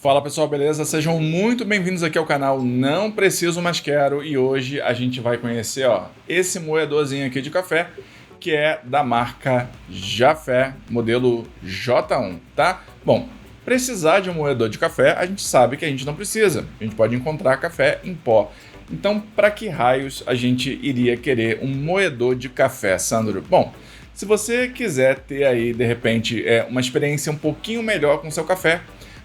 Fala pessoal, beleza? Sejam muito bem-vindos aqui ao canal Não Preciso Mas Quero, e hoje a gente vai conhecer esse moedorzinho aqui de café, que é da marca Jafé, modelo J1, tá? Bom, precisar de um moedor de café, a gente sabe que a gente não precisa, a gente pode encontrar café em pó. Então, para que raios a gente iria querer um moedor de café, Sandro? Bom, se você quiser ter aí, de repente, uma experiência um pouquinho melhor com o seu café,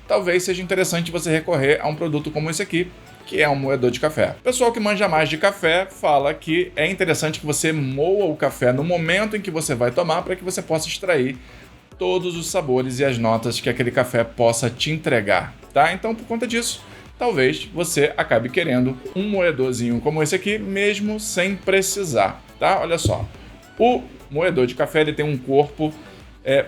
talvez seja interessante você recorrer a um produto como esse aqui, que é um moedor de café. O pessoal que manja mais de café fala que é interessante que você moa o café no momento em que você vai tomar para que você possa extrair todos os sabores e as notas que aquele café possa te entregar, tá? Então, por conta disso, talvez você acabe querendo um moedorzinho como esse aqui, mesmo sem precisar, tá? Olha só, o moedor de café ele tem um corpo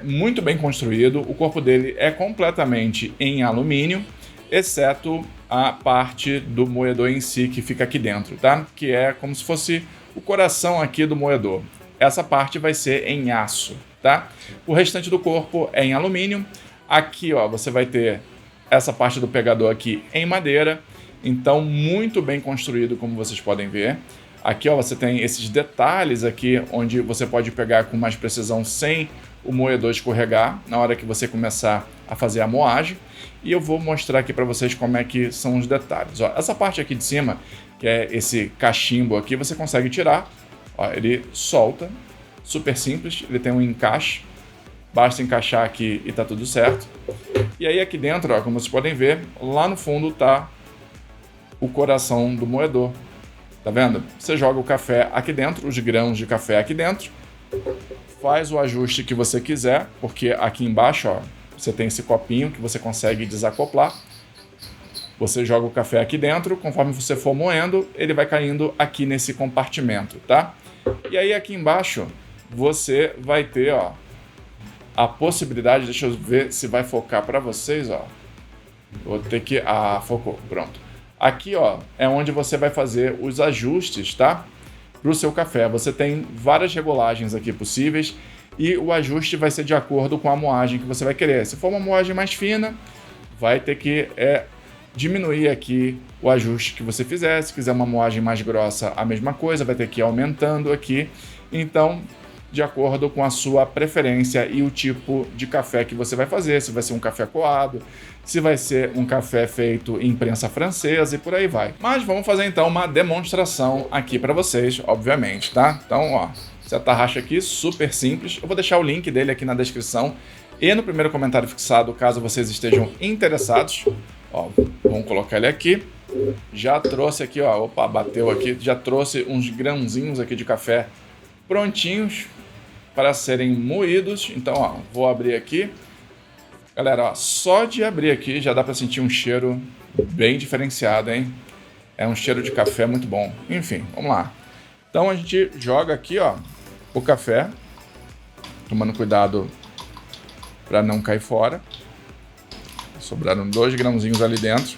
muito bem construído, o corpo dele é completamente em alumínio, exceto a parte do moedor em si que fica aqui dentro, tá? Que é como se fosse o coração aqui do moedor. Essa parte vai ser em aço, tá? O restante do corpo é em alumínio. Aqui, você vai ter essa parte do pegador aqui em madeira, então muito bem construído, como vocês podem ver. Aqui, você tem esses detalhes aqui, onde você pode pegar com mais precisão sem o moedor escorregar na hora que você começar a fazer a moagem. E eu vou mostrar aqui para vocês como é que são os detalhes. Essa parte aqui de cima, que é esse cachimbo aqui, você consegue tirar. Ele solta, super simples, ele tem um encaixe. Basta encaixar aqui e tá tudo certo. E aí aqui dentro, como vocês podem ver, lá no fundo tá o coração do moedor. Tá vendo? Você joga o café aqui dentro, os grãos de café aqui dentro, faz o ajuste que você quiser, porque aqui embaixo, você tem esse copinho que você consegue desacoplar. Você joga o café aqui dentro, conforme você for moendo, ele vai caindo aqui nesse compartimento, tá? E aí aqui embaixo, você vai ter, a possibilidade, deixa eu ver se vai focar para vocês, Vou ter que... focou, pronto. Aqui, é onde você vai fazer os ajustes, tá? Para o seu café. Você tem várias regulagens aqui possíveis e o ajuste vai ser de acordo com a moagem que você vai querer. Se for uma moagem mais fina, vai ter que diminuir aqui o ajuste que você fizer. Se quiser uma moagem mais grossa, a mesma coisa, vai ter que ir aumentando aqui. Então, de acordo com a sua preferência e o tipo de café que você vai fazer, se vai ser um café coado, se vai ser um café feito em prensa francesa e por aí vai. Mas vamos fazer então uma demonstração aqui para vocês, obviamente, tá? Então, essa tarraxa aqui, super simples. Eu vou deixar o link dele aqui na descrição e no primeiro comentário fixado, caso vocês estejam interessados. Vamos colocar ele aqui. Já trouxe aqui, opa, bateu aqui, já trouxe uns grãozinhos aqui de café prontinhos para serem moídos. Então, vou abrir aqui. Galera, só de abrir aqui já dá para sentir um cheiro bem diferenciado, hein? É um cheiro de café muito bom. Enfim, vamos lá. Então a gente joga aqui, o café, tomando cuidado para não cair fora. Sobraram 2 grãozinhos ali dentro.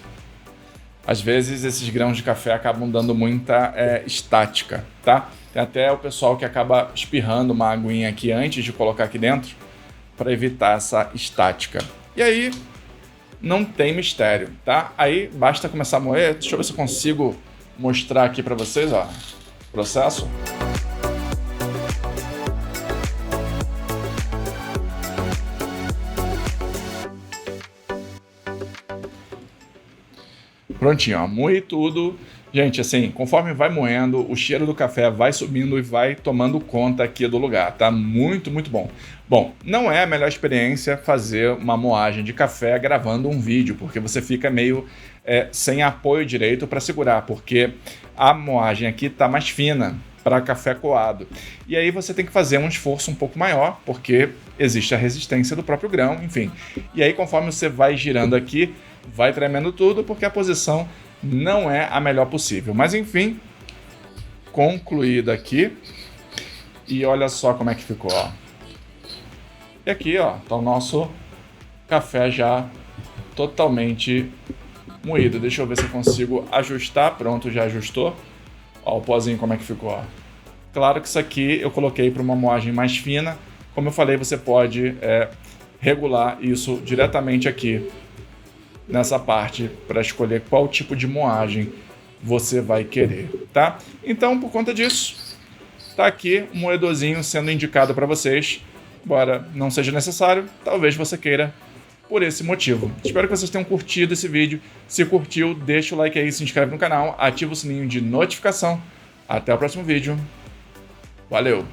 Às vezes esses grãos de café acabam dando muita estática, tá? Tem até o pessoal que acaba espirrando uma aguinha aqui antes de colocar aqui dentro para evitar essa estática. E aí, não tem mistério, tá? Aí basta começar a moer. Deixa eu ver se eu consigo mostrar aqui para vocês, o processo. Prontinho, moe tudo. Gente, assim, conforme vai moendo, o cheiro do café vai subindo e vai tomando conta aqui do lugar, tá? Muito, muito bom. Bom, não é a melhor experiência fazer uma moagem de café gravando um vídeo, porque você fica meio sem apoio direito para segurar, porque a moagem aqui tá mais fina para café coado. E aí você tem que fazer um esforço um pouco maior, porque existe a resistência do próprio grão, enfim. E aí, conforme você vai girando aqui, vai tremendo tudo, porque a posição não é a melhor possível. Mas enfim, concluído aqui. E olha só como é que ficou, E aqui, tá o nosso café já totalmente moído. Deixa eu ver se eu consigo ajustar. Pronto, já ajustou. O pozinho como é que ficou, Claro que isso aqui eu coloquei para uma moagem mais fina. Como eu falei, você pode regular isso diretamente aqui nessa parte para escolher qual tipo de moagem você vai querer, tá? Então, por conta disso, tá aqui um moedorzinho sendo indicado para vocês. Embora não seja necessário, talvez você queira por esse motivo. Espero que vocês tenham curtido esse vídeo. Se curtiu, deixa o like aí, se inscreve no canal, ativa o sininho de notificação. Até o próximo vídeo. Valeu!